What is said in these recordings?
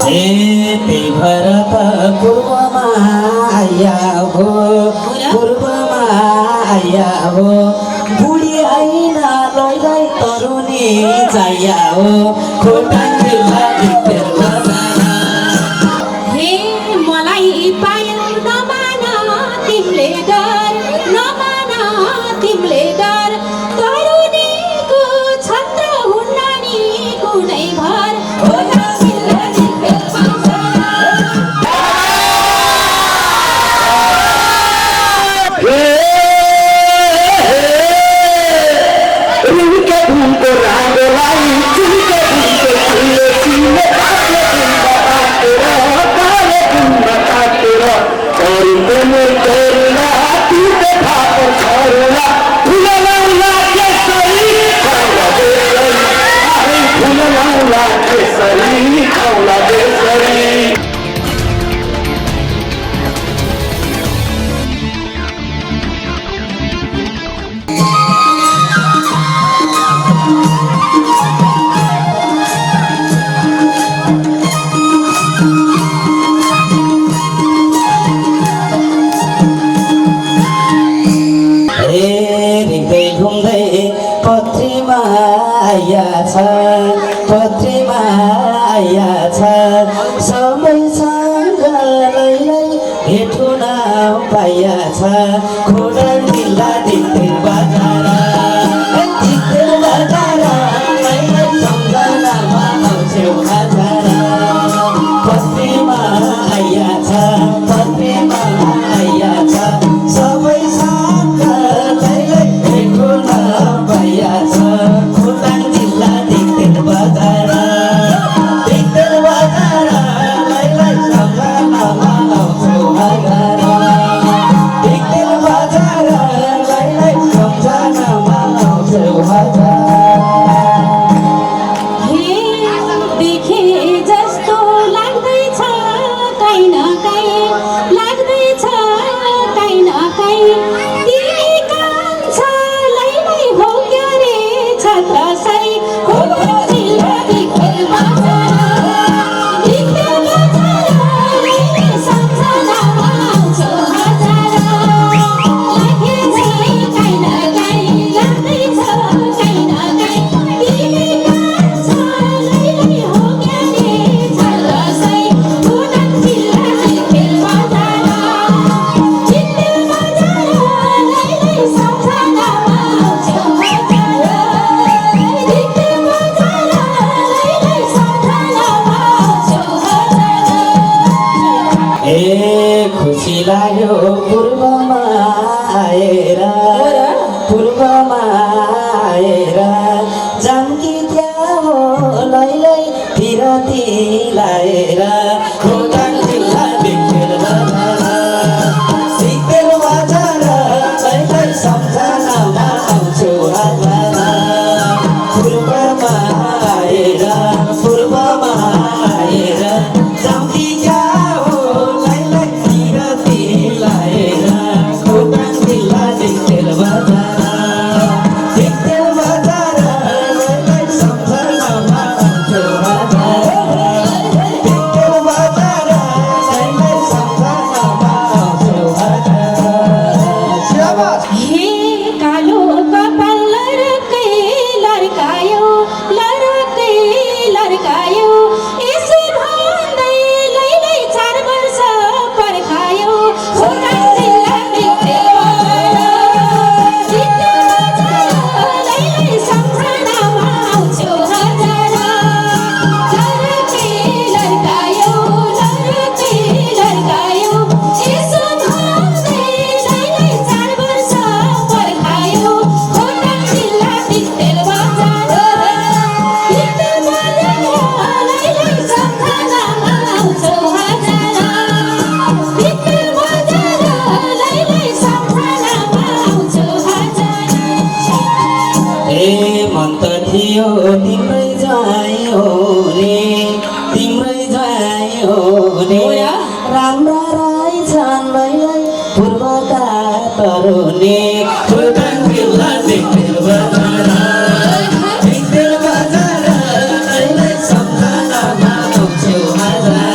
त्यही भएर त पूर्वमा आया हो, पूर्वमा आया हो, बुढी होइन लैलै तरुनी चाहिया हो, खोटाङ जिल्ला भित्र बजारा। हे मलाई पायो नमान तिमीले डर, नमान तिमीले डर, तरुनीको छत्र हुन्न नि कुनै भर, खोटाङ जिल्ला भित्र बजारा। पत्रीमा आया छ सबैसँग लैलै भेट्नु पाइया छ, खोटाङ जिल्ला धिक्तिर बजारा, धिक्तिर बजारा, लैलै सम्झनामा आउँछौ हजारा। पत्रीमा आया छ सबैसँग लैलै भेट्नु पाइया छ, खोटाङ जिल्ला धिक्तिर बजारा, धिक्तिर बजारा, लैलै सम्झनामा आउँछौ हजारा, धिक्तिर बजारा, लैलै सम्झनामा आउँछौ हजारा। हे देखे जस्तो लाग्दैछ काहीँ न काहीँ, लाग्दैछ काहीँ न काहीँ, तिमी कान्छा लैलै हो क्या रे छत्रसाई, खोटाङ जिल्ला धिक्तिर बजारा, धिक्तिर बजारा, लैलै सम्झनामा आउँछौ हजारा। लागेछ काहीँ न काहीँ, लाग्दैछ काहीँ न काहीँ, तिमी कान्छा लैलै हो क्या रे छत्रसाई, खोटाङ जिल्ला धिक्तिर बजारा, धिक्तिर बजारा, लैलै सम्झनामा आउँछौ हजारा, धिक्तिर बजारा, लैलै सम्झनामा आउँछौ हजारा। ए खुसी लाग्यो पूर्वमा आएर, पूर्वमा आएर, जानकी त्यहाँ हो लैलै फिरती लाएर, खोटाङ जिल्ला धिक्तिर बजारा, धिक्तिर बजारा, लैलै सम्झनामा आउँछौ हजारा। पूर्वमा आएर, पूर्वमा आएर, जानकी त्यहाँ हो लैलै फिरती लाएर, खोटाङ जिल्ला धिक्तिर बजारा, धिक्तिर बजारा, लैलै सम्झनामा आउँछौ हजारा, धिक्तिर बजारा, लैलै सम्झनामा आउँछौ हजारा। हे कालो कपाल लड्कै लड्कायो, लड्कै लड्कायो, यसो भन्दै लैलै 4 वर्ष पर्खायो, खोटाङ जिल्ला भित्र बजारा, भित्र बजारा, लैलै सम्झनामा आउँछौ हजारा। लड्कै लड्कायो, लड्कै लड्कायो, यसो भन्दै लैलै 4 वर्ष पर्खायो, खोटाङ जिल्ला भित्र बजारा, भित्र बजारा, लैलै सम्झनामा आउँछौ हजारा, भित्र बजारा, लैलै सम्झनामा आउँछौ हजारा। ए मन त थियो तिम्रै ज्वाइँ हुने, तिम्रै ज्वाइँ हुने, राम्रा रहेछन् लैलै पूर्वका तरुनी, खोटाङ जिल्ला धिक्तिर बजारा, धिक्तिर बजारा, लैलै सम्झनामा आउँछौ हजारा।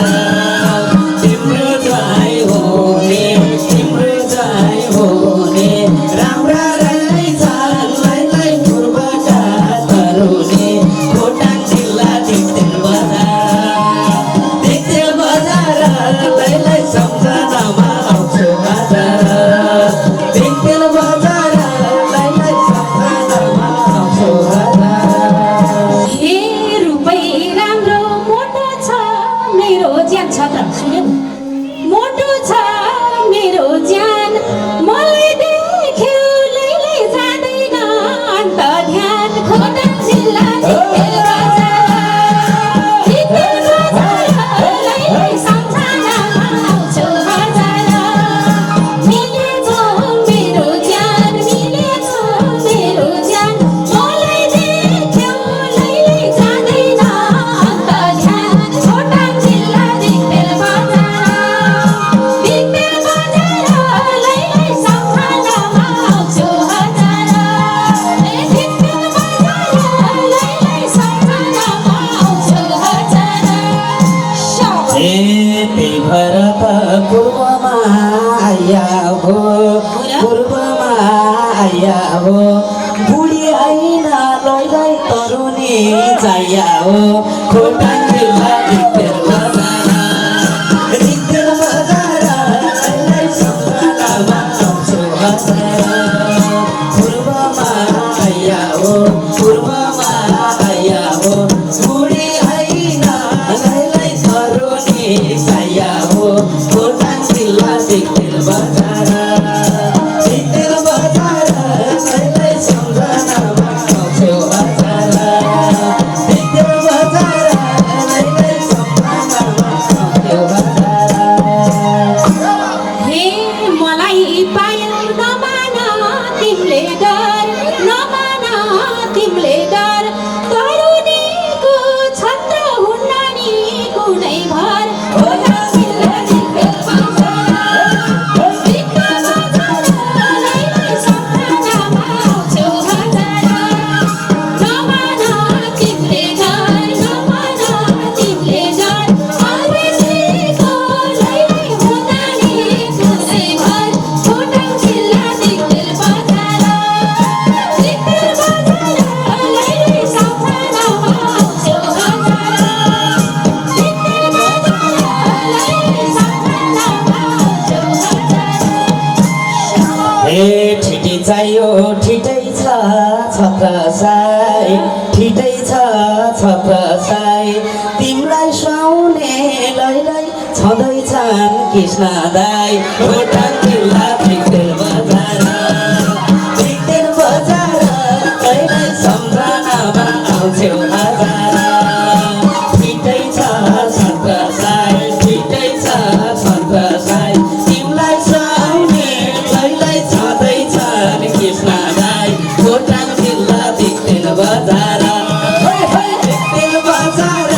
बुढी आइना लैलाई तरुनी चाहिया हो खोटाङ जिल्ला धिक्तेर बजार लैलाई सम्झनामा आउँछु बजार पूर्वमा आइया हो बुढी आइना लैलाई तरुनी चाहिया हो खोटाङ जिल्ला धिक्तेर बजार लैलाई सम्झनामा आउँछु बजार धिक्तेर बजार लैलाई सम्झनामा आउँछु बजार हे मलाई पायो नमान तिमीले डर नमान तिमीले डर तरुनीको छत्र हुन्न नि कुनै भर खोटाङ जिल्ला धिक्तेर बजार धिक्तेर बजार लैलाई सम्झनामा आउँछु बजार नमान तिमीले डर नमान तिमीले डर अङ्ग्रेजीको लैलाई हुन्न नि कुनै भर खोटाङ जिल्ला धिक्तेर बजार धिक्तेर बजार लैलाई सम्झनामा आउँछु बजार धिक्तेर बजार लैलाई सम्झनामा आउँछु बजार हे ठिटी चाहियो ठिटै छ छत्र साई ठिटै छ छत्र साई तिमीलाई सुहाउने लैलाई छँदैछन् कृष्ण दाई खोटाङ जिल्ला धिक्तेर बजार लैलाई सम्झनामा आउँछौ बजार ठिटै छ छत्र साई ठिटै छ छत्र साई तिमीलाई सुहाउने लैलाई छँदैछन् कृष्ण दाई खोटाङ जिल्ला धिक्तेर बजार धिक्तेर बजार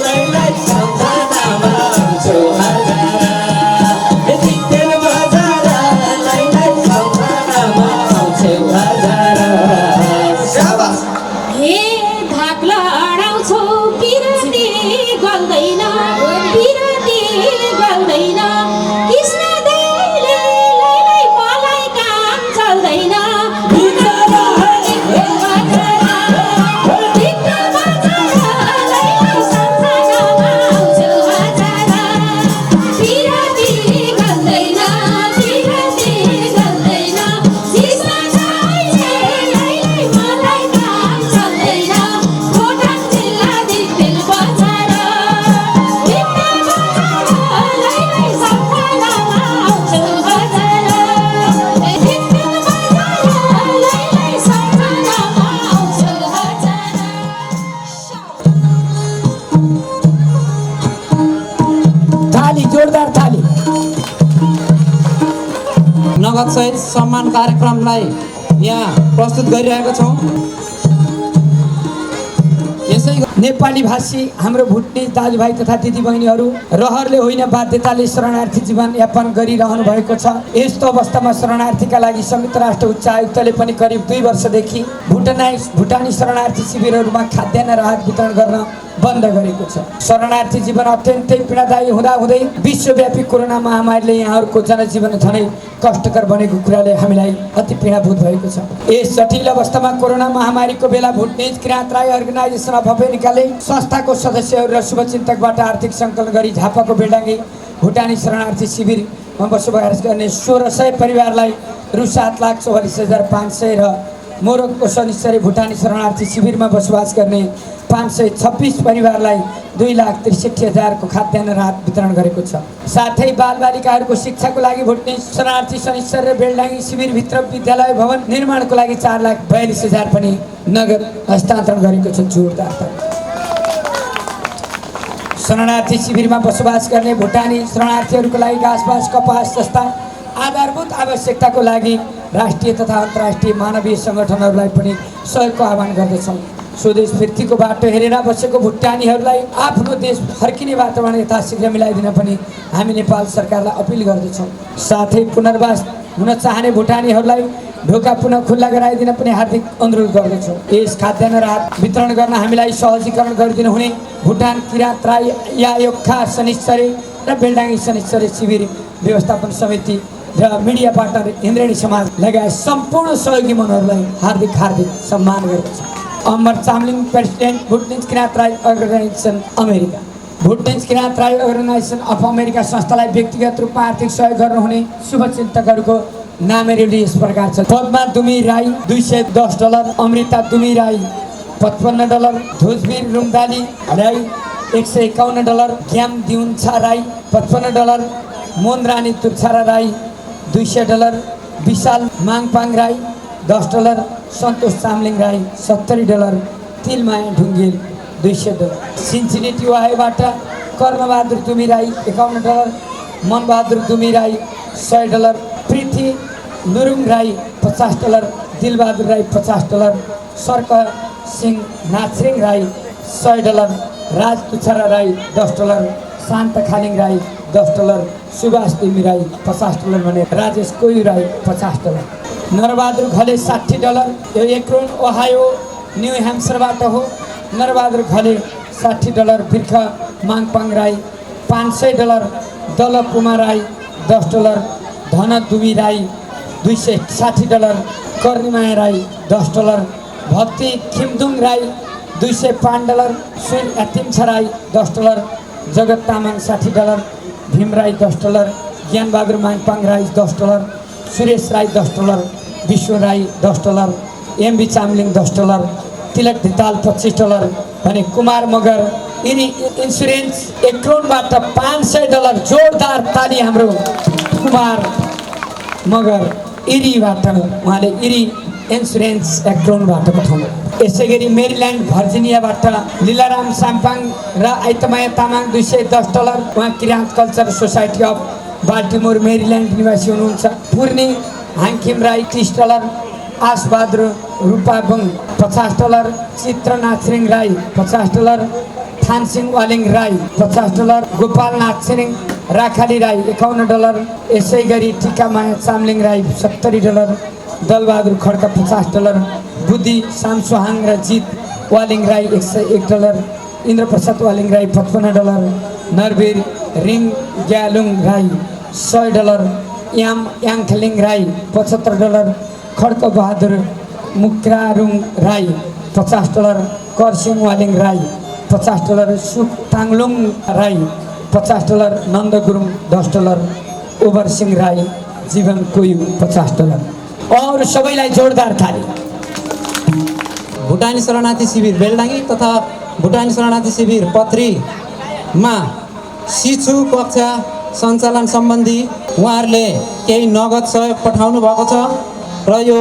लैलाई सम्झनामा आउँछौ बजार धिक्तेर बजार लैलाई सम्झनामा आउँछौ बजार हे धाक लडाउँछौ पिरती गल्दैन कृष्ण दाइले लैलाई मलाई काम चल्दैन धिक्तेर बजार लैलाई सम्झनामा आउँछु बजार पिरती गल्दैन कृष्ण दाइले लैलाई मलाई काम चल्दैन खोटाङ जिल्ला धिक्तेर बजार लैलाई सम्झनामा आउँछु बजार धिक्तेर बजार लैलाई सम्झनामा आउँछु बजार थाली जोरदार थाली नगद सहित सम्मान कार्यक्रमलाई यहाँ प्रस्तुत गरिरहेका छौँ। यसै नेपाली भाषी हाम्रो भुटनी दाजुभाइ तथा दिदीबहिनीहरू रहरले होइन बाध्यताले शरणार्थी जीवन यापन गरिरहनु भएको छ। यस्तो अवस्थामा शरणार्थीका लागि संयुक्त राष्ट्र उच्च आयुक्तले पनि करिब 2 वर्षदेखि भुटानी शरणार्थी शिविरहरूमा खाद्यान्न राहत वितरण गर्न बन्द गरेको छ। शरणार्थी जीवन अत्यन्तै पीडादायी हुँदाहुँदै विश्वव्यापी कोरोना महामारीले यहाँहरूको जनजीवन झनै कष्टकर बनेको कुराले हामीलाई अति पीडाभूत भएको छ। यस जटिल अवस्थामा कोरोना महामारीको बेला भुटनीज किराँत राई अर्गनाइजेसन अफ अमेरिकाले संस्थाको सदस्यहरू र शुभचिन्तकबाट आर्थिक सङ्कलन गरी झापाको बेलडाङ्गी भुटानी शरणार्थी शिविरमा बसोबास गर्ने 1600 परिवारलाई रु 7,44,500 र मोरङको शनिश्चरी भुटानी शरणार्थी शिविरमा बसोबास गर्ने 526 परिवारलाई 2,63,000 को खाद्यान्न राहत वितरण गरेको छ। साथै बालबालिकाहरूको शिक्षाको लागि भुटनी शरणार्थी शनिश्चरी र बेलडाङ्गी शिविरभित्र विद्यालय भवन निर्माणको लागि 4,42,000 पनि नगद हस्तान्तरण गरेको छ। जोरदार शरणार्थी शिविरमा बसोबास गर्ने भुटानी शरणार्थीहरूको लागि घाँसपास कपास जस्ता आधारभूत आवश्यकताको लागि राष्ट्रिय तथा अन्तर्राष्ट्रिय मानवीय सङ्गठनहरूलाई पनि सहयोगको आह्वान गर्दछौँ। स्वदेश फिर्तीको बाटो हेरेर बसेको भुटानीहरूलाई आफ्नो देश फर्किने वातावरण यथाशीघ्र मिलाइदिन पनि हामी नेपाल सरकारलाई अपिल गर्दछौँ। साथै पुनर्वास हुन चाहने भुटानीहरूलाई ढोका पुनः खुल्ला गराइदिन पनि हार्दिक अनुरोध गर्दछौँ। यस खाद्यान्न राहत वितरण गर्न हामीलाई सहजीकरण गरिदिनु हुने भुटान किराँत राई यायोक्खा शनिश्चरी र बेलडाङ्गी शनिश्चरी शिविर व्यवस्थापन समिति र मिडिया पार्टनर इन्द्रेणी समाज लगायत सम्पूर्ण सहयोगी मनहरूलाई हार्दिक हार्दिक सम्मान गरेको छ। Amar Chamling president Bhutanese Kirat Rai organization America. Bhutanese Kirat Rai organization of America संस्थालाई व्यक्तिगत रूपमा आर्थिक सहयोग गर्नुहुने शुभचिन्तकहरूको नामहरू यस प्रकार छ। पद्मा दुमी राई $210, अमृता दुमी राई $55, ध्वजवीर रुङदाली राई $151, ज्ञाम दिउन्छा राई $55, मोनरानी तुच्छारा राई $200, विशाल माङपाङ राई $10, सन्तोष चामलिङ राई $70, तिलमाया ढुङ्गेल $200। सिन्सिनेटी ओहायोबाट कर्मबहादुर दुमी राई $51, मनबहादुर दुमी राई $100, पृथ्वी नुरुङ राई $50, दिलबहादुर राई $50, सर्क सिंह नाछरिङ राई $100, राज तुछारा राई $10, शान्त खालिङ राई $10, सुभाष तिमी राई $50 भने राजेश कोयु राई $50। नरबहादुर घले $60, यो एक्रोन ओहायो न्यू ह्याम्सरबाट हो। नरबहादुर घले $60, बिर्ख माङपाङ राई $500, दल पुमा राई $10, धन दुबी राई $260, कर्णिमाया राई $10, भक्ति खिमदुङ राई $205, सुन यातिम्छा राई $10, जगत तामाङ $60, भीम राई $10, ज्ञानबहादुर माङपाङ राई $10, सुरेश राई $10, विश्व राई $10, एमबी चामलिङ $10, तिलक धिताल $25 भने कुमार मगर इन्सुरेन्स एक्रोनबाट $500। जोरदार ताली हाम्रो कुमार मगर इरीबाट, उहाँले इरी इन्सुरेन्स एक्रोनबाट पठाउनु। यसै गरी मेरील्यान्ड भर्जिनियाबाट लीलाराम साम्पाङ र आइतमाया तामाङ $210, उहाँ Kirat culture society of Baltimore Maryland निवासी हुनुहुन्छ। पूर्णी हाङखिम राई $30, आसबहादुर रूपाबुङ $50, चित्र नाछरिङ राई $50, थानसिंह वालिङ राई $50, गोपाल नाछरिङ राखाली राई $51, यसै गरी टिकामाया चामलिङ राई $70, दलबहादुर खड्का $50, बुद्धि सामसुहाङ र जित वालिङ राई $101, इन्द्रप्रसाद वालिङ राई $55, नरवीर रिङ ग्यालुङ राई $100, याङखलिङ राई $75, खड्क बहादुर मुक्रारुङ राई $50, करसिङ वालिङ राई $50, सुक ताङलुङ राई $50, नन्द गुरुङ $10, ओबर सिंह राई जीवन कोयु $50। और सबैलाई जोरदार थाली। भुटानी शरणार्थी शिविर बेलडाङ्गी तथा भुटानी शरणार्थी शिविर पत्रीमा शिशु कक्षा सञ्चालन सम्बन्धी उहाँहरूले केही नगद सहयोग पठाउनु भएको छ र यो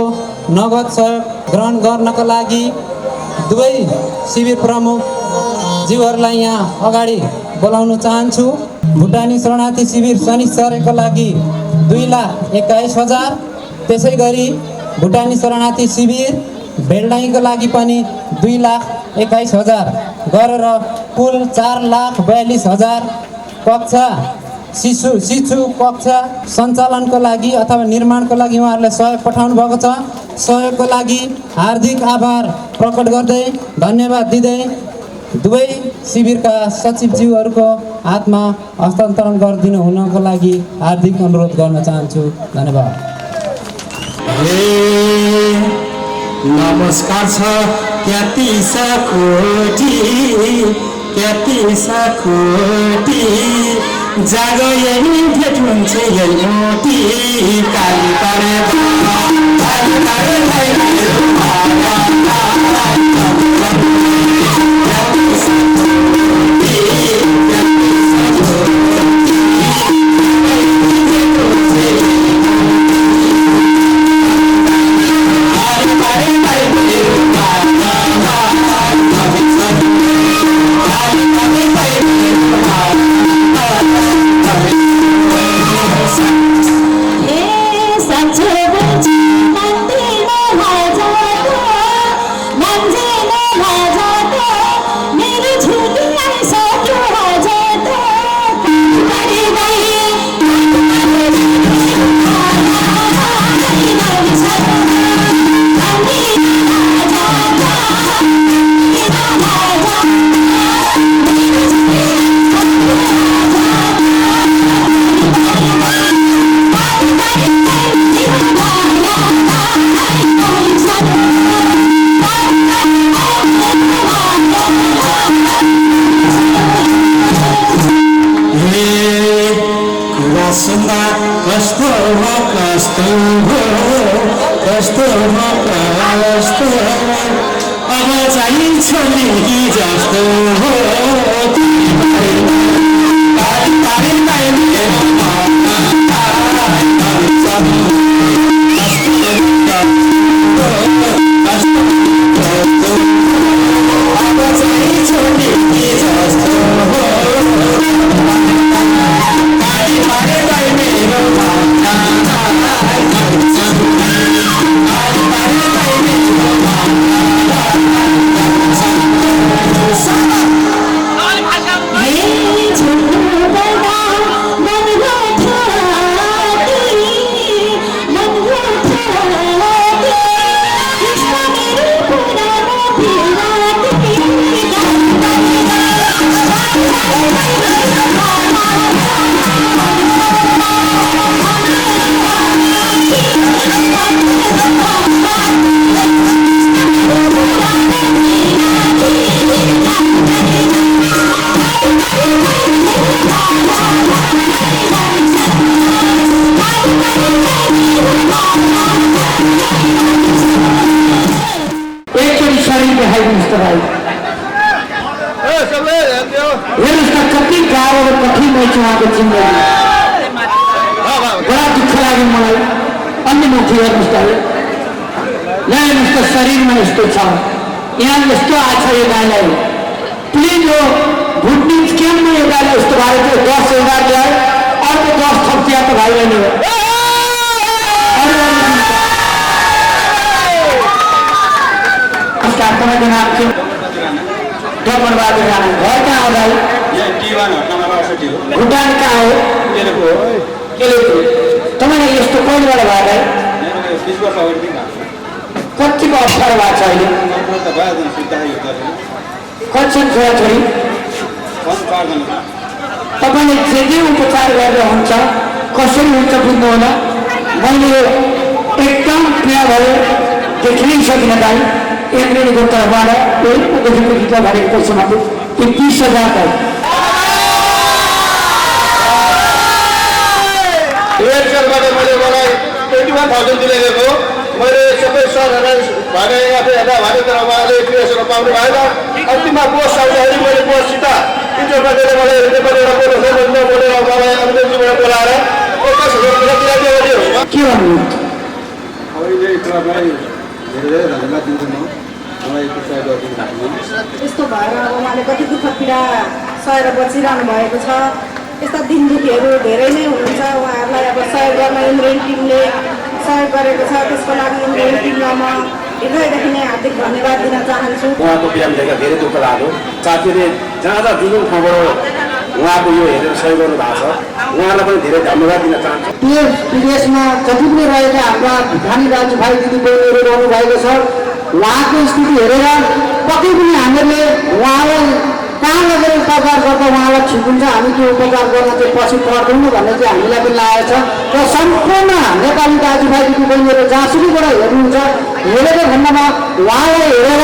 नगद सहयोग ग्रहण गर्नका लागि दुवै शिविर प्रमुख ज्यूहरूलाई यहाँ अगाडि बोलाउन चाहन्छु। भुटानी शरणार्थी शिविर शनिश्चरका लागि 2,21,000, त्यसै गरी भुटानी शरणार्थी शिविर बेलडाङ्गीको लागि पनि 2,21,000 गरेर कुल 4,42,000 कक्षा शिशु कक्षा सञ्चालनको लागि अथवा निर्माणको लागि उहाँहरूले सहयोग पठाउनु भएको छ। सहयोगको लागि हार्दिक आभार प्रकट गर्दै धन्यवाद दिँदै दुवै शिविरका सचिवज्यूहरूको हातमा हस्तान्तरण गरिदिनु हुनको लागि हार्दिक अनुरोध गर्न चाहन्छु। धन्यवाद। नमस्कार छ त्यतिस कोटी जागो यही भेट हुन्छ यही मोटी काली पारे सच बची मंदिर में अब चाहिँ छोरी जस्तो हो बड़ा दुख लाग्यो मलाई अन्य माथि हेर्नुहोस् त यहाँ हेर्नुहोस् त शरीरमा यस्तो छ यहाँ यस्तो आछ यो गाईलाई प्लिज हो भुटनिज क्याम्पमा यो गाईलाई यस्तो भएको थियो 10 11 ल्यायो अर्को 10 थप्चिया त भाइलाई नै हो नमस्कार तपाईँको नाम के डम्बरबहादुर राणा घर कहाँ हो भाइ भुटान कहाँ हो तपाईँलाई यस्तो कहिलेबाट भयो भाइ कतिको अप्ठ्यारो भएको छ अहिले कति छोराछोरी तपाईँले जे उपचार गरेर हुन्छ कसरी हुन्छ बुझ्नु होला मैले एकदम प्रिय भयो देखि नै सकिनँ भाइ एमएलएको तर्फबाट देखिको गीत भनेको पैसामा त्यो 20,000 एयरसेलबाट मैले मलाई 21,000 दिएको मैले सबै सरहरूलाई भने हेर्दा भने तर उहाँले पिएसहरू पाउनु भएन अन्तिममा पोस्ट आउँदाखेरि मैले पोस्टसित इन्टरभ्यू गरेर मलाई नेपालीबाट बोलेर मलाई अङ्ग्रेजीबाट बोलाएर 50,000 दिइदियो के भन्नु धेरै धन्यवाद दिन्छु म मलाई सहयोग गरिदिनु यस्तो भएर अब उहाँले कति दुःख पीडा सहेर बचिरहनु भएको छ यस्ता दिन दुखीहरू धेरै नै हुनुहुन्छ उहाँहरूलाई अब सहयोग गर्न इन्द्रेन टिमले सहयोग गरेको छ त्यसको लागि इन्द्रेन टिमलाई म हृदयदेखि नै हार्दिक धन्यवाद दिन चाहन्छु उहाँको बिहान देख्दा धेरै दुःख लाग्यो साथीले जहाँ जहाँ जुन ठाउँबाट उहाँको यो हेरेर सहयोग गर्नु भएको छ उहाँलाई पनि धेरै धन्यवाद दिन चाहन्छु विदेशमा जति पनि रहेका हाम्रा भुटानी दाजुभाइ दिदीबहिनीहरू रहनु भएको छ उहाँको स्थिति हेरेर पक्कै पनि हामीहरूले उहाँलाई कहाँ लगेर उपचार गर्दा उहाँलाई ठिक हुन्छ हामी त्यो उपचार गर्न चाहिँ पछि पर्दैनौँ भन्ने चाहिँ हामीलाई पनि लागेको छ र सम्पूर्ण नेपाली दाजुभाइ दिदीबहिनीहरू जहाँसुकैबाट हेर्नुहुन्छ हेरेको खण्डमा उहाँलाई हेरेर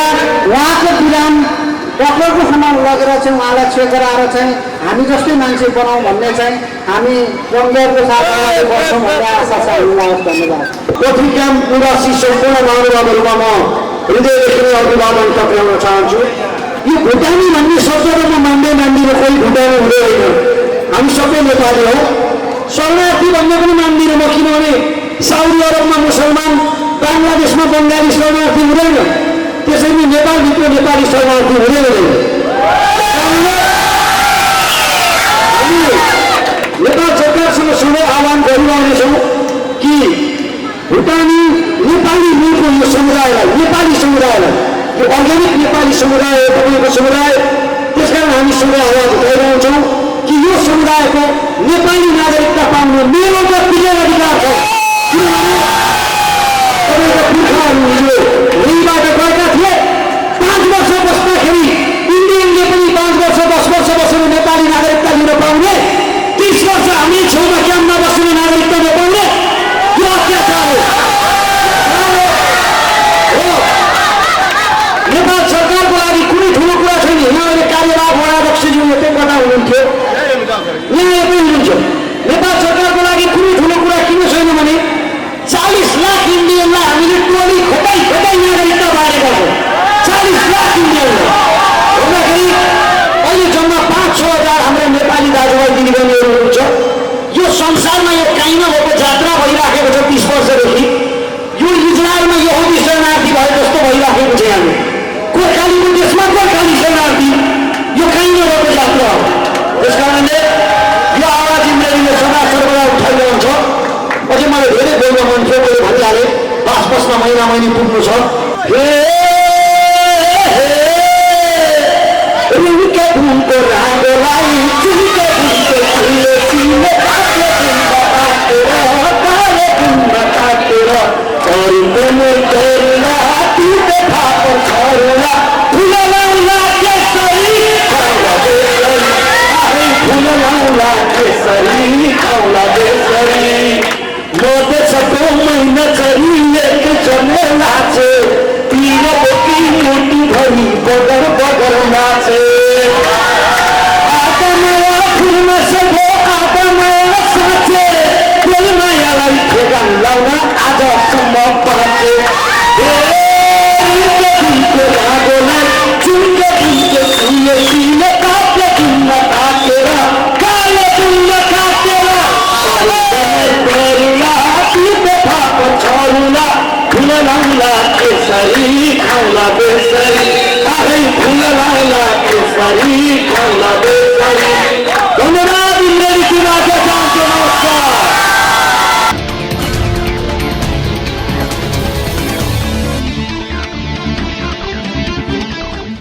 उहाँको बिराम डक्टरको सामान लगेर चाहिँ उहाँलाई चेक गराएर चाहिँ हामी जस्तै मान्छे बनाउँ भन्ने चाहिँ हामी कङ्ग्रेसको साथमा गर्छौँ भन्ने आशा छ हामीलाई धन्यवाद पोथी क्याम्प निवासी सम्पूर्ण महानुभावहरूमा म हृदयदेखि नै अभिवादन टक्राउन चाहन्छु यो भुटानी भन्ने शब्दमा मान्दिनँ कोही भुटानी हुँदै होइन हामी सबै नेपाली हो शरणार्थी भन्ने पनि मान्दिनँ म किनभने साउदी अरबमा मुसलमान बङ्गलादेशमा बङ्गाली शरणार्थी हुँदैन त्यसैले नेपालभित्र नेपाली शरणार्थी हुँदै हुँदैन नेपाल सरकारसँग सधैँ आह्वान गरिरहनेछौँ कि भुटानी नेपाली मूलको यो समुदायलाई नेपाली समुदायलाई यो अर्ग्यानिक नेपाली समुदाय हो तपाईँको समुदाय त्यसकारण हामी सबै आवाज उठाइरहन्छौँ कि यो समुदायको नेपाली नागरिकता पाउनु मेरो व्यक्तिगत अधिकार छ किनभने तपाईँको पुर्खाहरूले यहीबाट गएका थिए 5 वर्ष बस्दाखेरि इन्डियनले पनि 5 वर्ष 10 वर्ष बसेर नेपाली नागरिकता लिन पाउने 30 वर्ष हामी छेउमा क्याम्पमा बसेर नागरिकता नपाउने यो अत्याचार हो नेपाल सरकारको लागि कुनै ठुलो कुरा छैन यहाँले कार्यवाहक वडाध्यक्षज्यूले त्यो कथा हुनुहुन्थ्यो यहाँ पनि हुनुहुन्छ नेपाल सरकारको लागि कुनै ठुलो कुरा किन छैन भने 40 लाख इन्डियनलाई हामीले टोली खोटाइ खोटाइ यहाँ बहिनी पुग्नु छ रुके फुलको रागोलाई चुके फुलको फुलले चिने काले फुलमा काटेर अरूले तोर्ला तिते फापर छर्ला फुल लाउला केसरी खाउला बेसरी फुल लाउला केसरी खाउला बेसरी मोटे सको महिना चरिएको जन्म नाचे तिर बोकी मुटु भरी बगर बगर नाचे आत्माया फुलमा सको आत्माया साँचे फुल मायालाई ठेगान लाउन आजसम्म बाँचे फुलको रागोलाई चुङ्गे फुलको फुलले सिने काटे फुलमा काटेर कालो फुलमा काटेर छरुला फुल लाउला केसरी खाउला बेसरी फुल लाउला केसरी खाउला बेसरी